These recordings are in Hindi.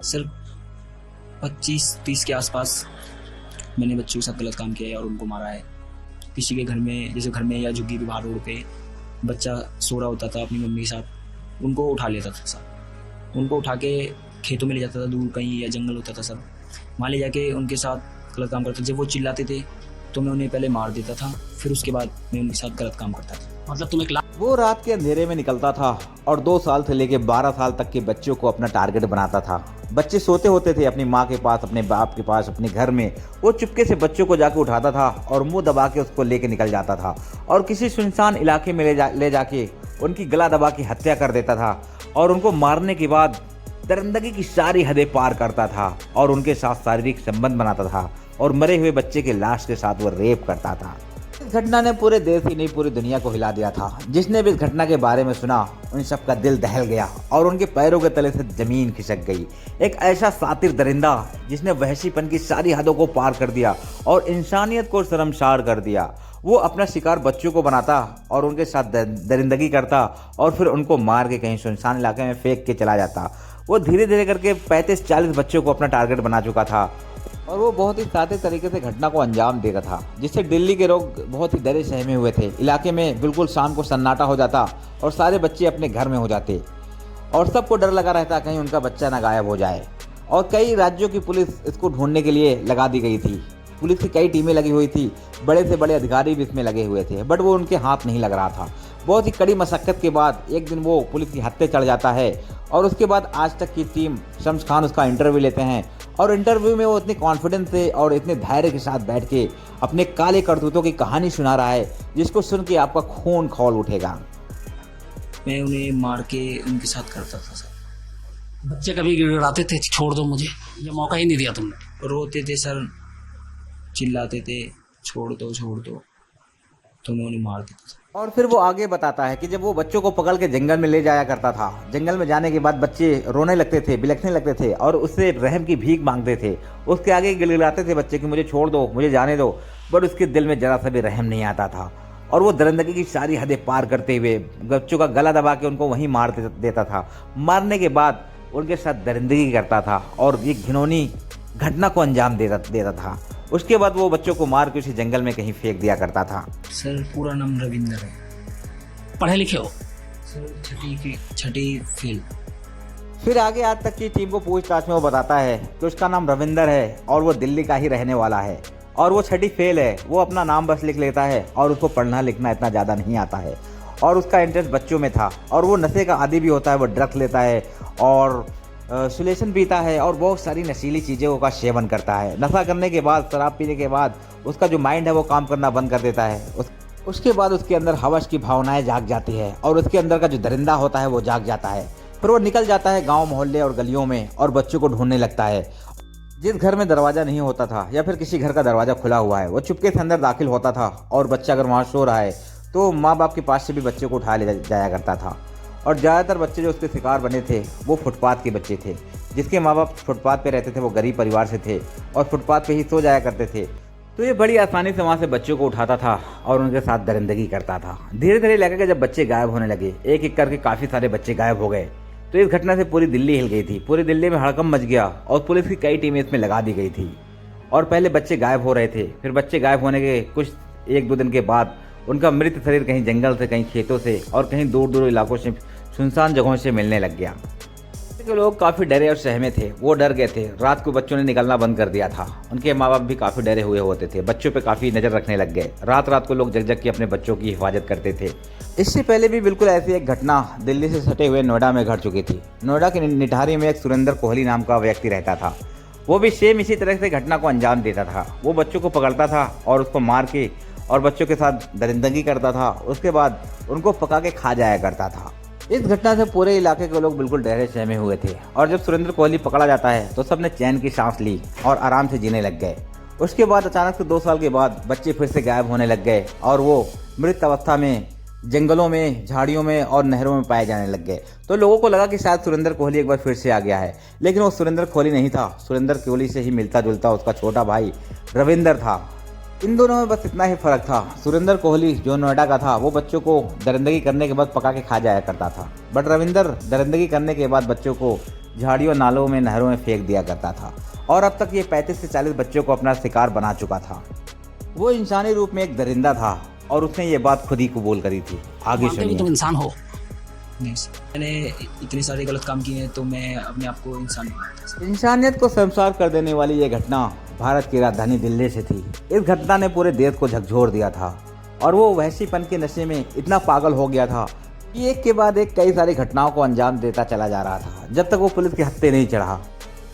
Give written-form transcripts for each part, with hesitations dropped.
सर 25-30 के आसपास मैंने बच्चों के साथ गलत काम किया है और उनको मारा है। किसी के घर में, जैसे घर में या झुग्गी पे बाहर रोड पे बच्चा सो रहा होता था अपनी मम्मी के साथ, उनको उठा लेता था साथ, उनको उठा के खेतों में ले जाता था, दूर कहीं या जंगल होता था सब, वहाँ ले जाके उनके साथ गलत काम करता था। जब वो चिल्लाते थे तो मैं उन्हें पहले मार देता था, फिर उसके बाद मैं उनके साथ गलत काम करता था। मतलब तुम एक वो रात के अंधेरे में निकलता था और 2 साल से लेके 12 साल तक के बच्चों को अपना टारगेट बनाता था। बच्चे सोते होते थे अपनी माँ के पास, अपने बाप के पास, अपने घर में। वो चुपके से बच्चों को जाके उठाता था और मुंह दबा के उसको लेके निकल जाता था और किसी सुनसान इलाके में ले जाके उनकी गला दबा के हत्या कर देता था और उनको मारने के बाद दरिंदगी की सारी हदें पार करता था और उनके साथ शारीरिक संबंध बनाता था और मरे हुए बच्चे के लाश के साथ वो रेप करता था। इस घटना ने पूरे देश ही नहीं पूरी दुनिया को हिला दिया था। जिसने भी इस घटना के बारे में सुना उन सब का दिल दहल गया और उनके पैरों के तले से जमीन खिसक गई। एक ऐसा शातिर दरिंदा जिसने वहशीपन की सारी हदों को पार कर दिया और इंसानियत को शर्मसार कर दिया। वो अपना शिकार बच्चों को बनाता और उनके साथ दरिंदगी करता और फिर उनको मार के कहीं सुनसान इलाके में फेंक के चला जाता। वो धीरे धीरे करके 35-40 बच्चों को अपना टारगेट बना चुका था और वो बहुत ही शातिर तरीके से घटना को अंजाम देता था, जिससे दिल्ली के लोग बहुत ही डरे सहमे हुए थे। इलाके में बिल्कुल शाम को सन्नाटा हो जाता और सारे बच्चे अपने घर में हो जाते और सबको डर लगा रहता कहीं उनका बच्चा ना गायब हो जाए। और कई राज्यों की पुलिस इसको ढूंढने के लिए लगा दी गई थी। पुलिस की कई टीमें लगी हुई थी, बड़े से बड़े अधिकारी भी इसमें लगे हुए थे, बट वो उनके हाथ नहीं लग रहा था। बहुत ही कड़ी मशक्कत के बाद एक दिन वो पुलिस की हत्या चढ़ जाता है और उसके बाद आज तक की टीम शम्स खान उसका इंटरव्यू लेते हैं और इंटरव्यू में वो इतने कॉन्फिडेंस से और इतने धैर्य के साथ बैठ के अपने काले करतूतों की कहानी सुना रहा है जिसको सुन के आपका खून खौल उठेगा। मैं उन्हें मार के उनके साथ करता था सर। बच्चे कभी गिड़गिड़ाते थे छोड़ दो मुझे, ये मौका ही नहीं दिया तुमने? रोते थे सर, चिल्लाते थे छोड़ दो तो मैं उन्हें मार देता था। और फिर वो आगे बताता है कि जब वो बच्चों को पकड़ के जंगल में ले जाया करता था, जंगल में जाने के बाद बच्चे रोने लगते थे, बिलखने लगते थे और उससे रहम की भीख मांगते थे। उसके आगे गिड़गिड़ाते थे बच्चे कि मुझे छोड़ दो, मुझे जाने दो, बट उसके दिल में जरा सा भी रहम नहीं आता था और वो दरिंदगी की सारी हदें पार करते हुए बच्चों का गला दबा के उनको वहीं मार देता था। मारने के बाद उनके साथ दरिंदगी करता था और ये घिनौनी घटना को अंजाम देता था। उसके बाद वो बच्चों को मार के उसी जंगल में कहीं फेंक दिया करता था। सर पूरा नाम रविंदर है। पढ़े लिखे हो? सर छठी फेल। फिर आगे आज तक की टीम को पूछताछ में वो बताता है कि उसका नाम रविंदर है और वो दिल्ली का ही रहने वाला है और वो छठी फेल है। वो अपना नाम बस लिख लेता है और उसको पढ़ना लिखना इतना ज़्यादा नहीं आता है और उसका इंटरेस्ट बच्चों में था और वो नशे का आदी भी होता है। वो ड्रग्स लेता है और सुलेशन पीता है और बहुत सारी नशीली चीज़ों का सेवन करता है। नशा करने के बाद, शराब पीने के बाद उसका जो माइंड है वो काम करना बंद कर देता है। उसके बाद उसके अंदर हवस की भावनाएं जाग जाती है और उसके अंदर का जो दरिंदा होता है वो जाग जाता है। फिर वो निकल जाता है गांव मोहल्ले और गलियों में और बच्चों को ढूंढने लगता है। जिस घर में दरवाज़ा नहीं होता था या फिर किसी घर का दरवाज़ा खुला हुआ है वो चुपके से अंदर दाखिल होता था और बच्चा अगर वहाँ सो रहा है तो माँ बाप के पास से भी बच्चे को उठा ले जाया करता था। और ज़्यादातर बच्चे जो उसके शिकार बने थे वो फुटपाथ के बच्चे थे, जिसके माँ बाप फुटपाथ पे रहते थे, वो गरीब परिवार से थे और फुटपाथ पे ही सो जाया करते थे। तो ये बड़ी आसानी से वहाँ से बच्चों को उठाता था और उनके साथ दरिंदगी करता था। धीरे धीरे लगा कि जब बच्चे गायब होने लगे, एक एक करके काफ़ी सारे बच्चे गायब हो गए, तो इस घटना से पूरी दिल्ली हिल गई थी। पूरी दिल्ली में हड़कंप मच गया और पुलिस की कई टीमें इसमें लगा दी गई थी। और पहले बच्चे गायब हो रहे थे, फिर बच्चे गायब होने के कुछ 1-2 दिन के बाद उनका मृत शरीर कहीं जंगल से, कहीं खेतों से और कहीं दूर दूर इलाकों से, सुनसान जगहों से मिलने लग गया। के लोग काफ़ी डरे और सहमे थे, वो डर गए थे। रात को बच्चों ने निकलना बंद कर दिया था। उनके माँ बाप भी काफ़ी डरे हुए होते थे, बच्चों पे काफ़ी नज़र रखने लग गए। रात रात को लोग जग जग के अपने बच्चों की हिफाजत करते थे। इससे पहले भी बिल्कुल ऐसी एक घटना दिल्ली से सटे हुए नोएडा में घट चुकी थी। नोएडा के निठारी में एक सुरेंद्र कोहली नाम का व्यक्ति रहता था। वो भी सेम इसी तरह से घटना को अंजाम देता था। वो बच्चों को पकड़ता था और उसको मार के और बच्चों के साथ दरिंदगी करता था। उसके बाद उनको पका के खा जाया करता था। इस घटना से पूरे इलाके के लोग बिल्कुल डरे सहमे हुए थे और जब सुरेंद्र कोहली पकड़ा जाता है तो सबने चैन की सांस ली और आराम से जीने लग गए। उसके बाद अचानक से 2 साल के बाद बच्चे फिर से गायब होने लग गए और वो मृत अवस्था में जंगलों में, झाड़ियों में और नहरों में पाए जाने लग गए। तो लोगों को लगा कि शायद सुरेंद्र कोहली एक बार फिर से आ गया है, लेकिन वो सुरेंद्र कोहली नहीं था। सुरेंद्र कोहली से ही मिलता जुलता उसका छोटा भाई रविंदर था। इन दोनों में बस इतना ही फर्क था। सुरेंद्र कोहली जो नोएडा का था वो बच्चों को दरिंदगी करने के बाद पका के खा जाया करता था, बट रविंदर दरिंदगी करने के बाद बच्चों को झाड़ियों, नालों में, नहरों में फेंक दिया करता था और अब तक ये 35 से 40 बच्चों को अपना शिकार बना चुका था। वो इंसानी रूप में एक दरिंदा था और उसने ये बात खुद ही कबूल करी थी। आगे मानते हो कि सुनिए। तुम इंसान हो? नहीं सर, मैंने इतने सारे गलत काम किए हैं तो मैं अपने आप को इंसान नहीं मानता सर। इंसानियत को शर्मसार कर देने वाली ये घटना भारत की राजधानी दिल्ली से थी। इस घटना ने पूरे देश को झकझोर दिया था और वो वहशीपन के नशे में इतना पागल हो गया था कि एक के बाद एक कई सारी घटनाओं को अंजाम देता चला जा रहा था जब तक वो पुलिस के हत्थे नहीं चढ़ा।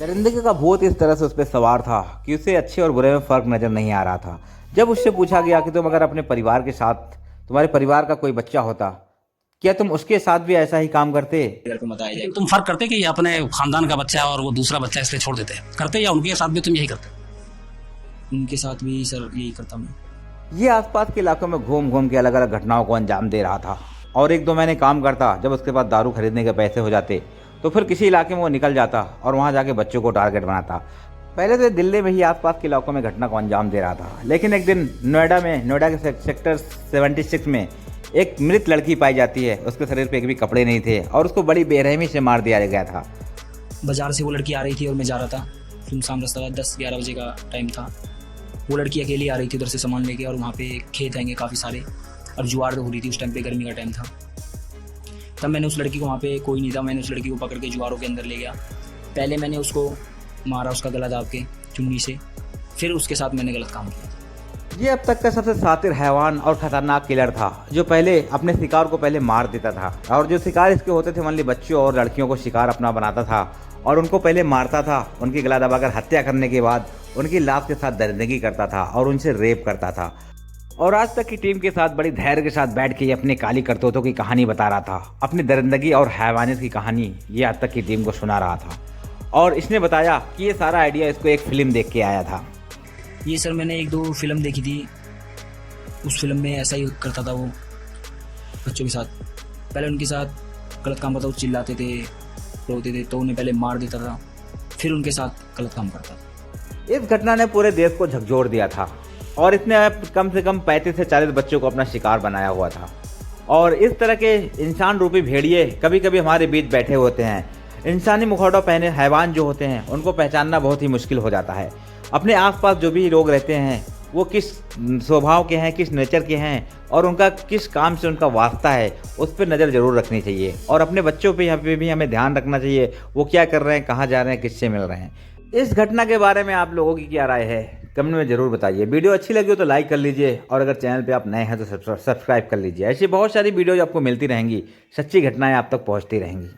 दरिंदगी का भूत इस तरह से उस पर सवार था कि उसे अच्छे और बुरे में फर्क नजर नहीं आ रहा था। जब उससे पूछा गया कि तुम अगर अपने परिवार के साथ, तुम्हारे परिवार का कोई बच्चा होता, क्या तुम उसके साथ भी ऐसा ही काम करते? घर पे बताया जाए लेकिन तुम फर्क करते कि ये अपने खानदान का बच्चा है और वो दूसरा बच्चा इसलिए छोड़ देते हैं, करते, या उनके साथ भी तुम यही करते? उनके साथ भी सर यही करता मैं। ये आसपास के इलाकों में घूम घूम के अलग अलग घटनाओं को अंजाम दे रहा था और 1-2 महीने काम करता। जब उसके पास दारू खरीदने के पैसे हो जाते तो फिर किसी इलाके में वो निकल जाता और वहाँ जाके बच्चों को टारगेट बनाता। पहले तो ये दिल्ली में ही आसपास के इलाकों में घटना को अंजाम दे रहा था, लेकिन एक दिन नोएडा के सेक्टर 76 में एक मृत लड़की पाई जाती है। उसके शरीर पे एक भी कपड़े नहीं थे और उसको बड़ी बेरहमी से मार दिया गया था। बाजार से वो लड़की आ रही थी और मैं जा रहा था। सुनसान रास्ता था, 10-11 बजे का टाइम था। वो लड़की अकेली आ रही थी उधर से सामान लेके और वहाँ पे खेत आएंगे काफ़ी सारे और जुआर हो रही थी। उस टाइम पे गर्मी का टाइम था। तब मैंने उस लड़की को, वहाँ पे कोई नहीं था, मैंने उस लड़की को पकड़ के जुआरों के अंदर ले गया। पहले मैंने उसको मारा, उसका गला दाब के चुन्नी से, फिर उसके साथ मैंने गलत काम किया। ये अब तक का सबसे शातिर हैवान और खतरनाक किलर था जो पहले अपने शिकार को पहले मार देता था और जो शिकार इसके होते थे ओनली बच्चों और लड़कियों को शिकार अपना बनाता था और उनको पहले मारता था। उनकी गला दबाकर हत्या करने के बाद उनकी लाश के साथ दरिंदगी करता था और उनसे रेप करता था। और आज तक की टीम के साथ बड़ी धैर्य के साथ बैठ के ये अपनी काली करतूतों की कहानी बता रहा था, अपनी दरिंदगी और हैवानियत की कहानी ये आज तक की टीम को सुना रहा था। और इसने बताया कि ये सारा आइडिया इसको एक फिल्म देख के आया था। ये सर मैंने 1-2 फिल्म देखी थी। उस फिल्म में ऐसा ही करता था वो बच्चों के साथ। पहले उनके साथ गलत काम करता, वो चिल्लाते थे, रोते थे तो उन्हें पहले मार देता था, फिर उनके साथ गलत काम करता था। इस घटना ने पूरे देश को झकझोर दिया था और इसने कम से कम 35 से 40 बच्चों को अपना शिकार बनाया हुआ था। और इस तरह के इंसान रूपी भेड़िए कभी कभी हमारे बीच बैठे होते हैं। इंसानी मुखौटा पहने हैवान जो होते हैं उनको पहचानना बहुत ही मुश्किल हो जाता है। अपने आसपास जो भी लोग रहते हैं वो किस स्वभाव के हैं, किस नेचर के हैं और उनका किस काम से उनका वास्ता है, उस पर नज़र ज़रूर रखनी चाहिए। और अपने बच्चों पे यहाँ पे भी हमें ध्यान रखना चाहिए, वो क्या कर रहे हैं, कहाँ जा रहे हैं, किससे मिल रहे हैं। इस घटना के बारे में आप लोगों की क्या राय है, कमेंट में ज़रूर बताइए। वीडियो अच्छी लगी हो तो लाइक कर लीजिए और अगर चैनल पे आप नए हैं तो सब्सक्राइब कर लीजिए। ऐसी बहुत सारी वीडियोज आपको मिलती रहेंगी, सच्ची घटनाएं आप तक पहुंचती रहेंगी।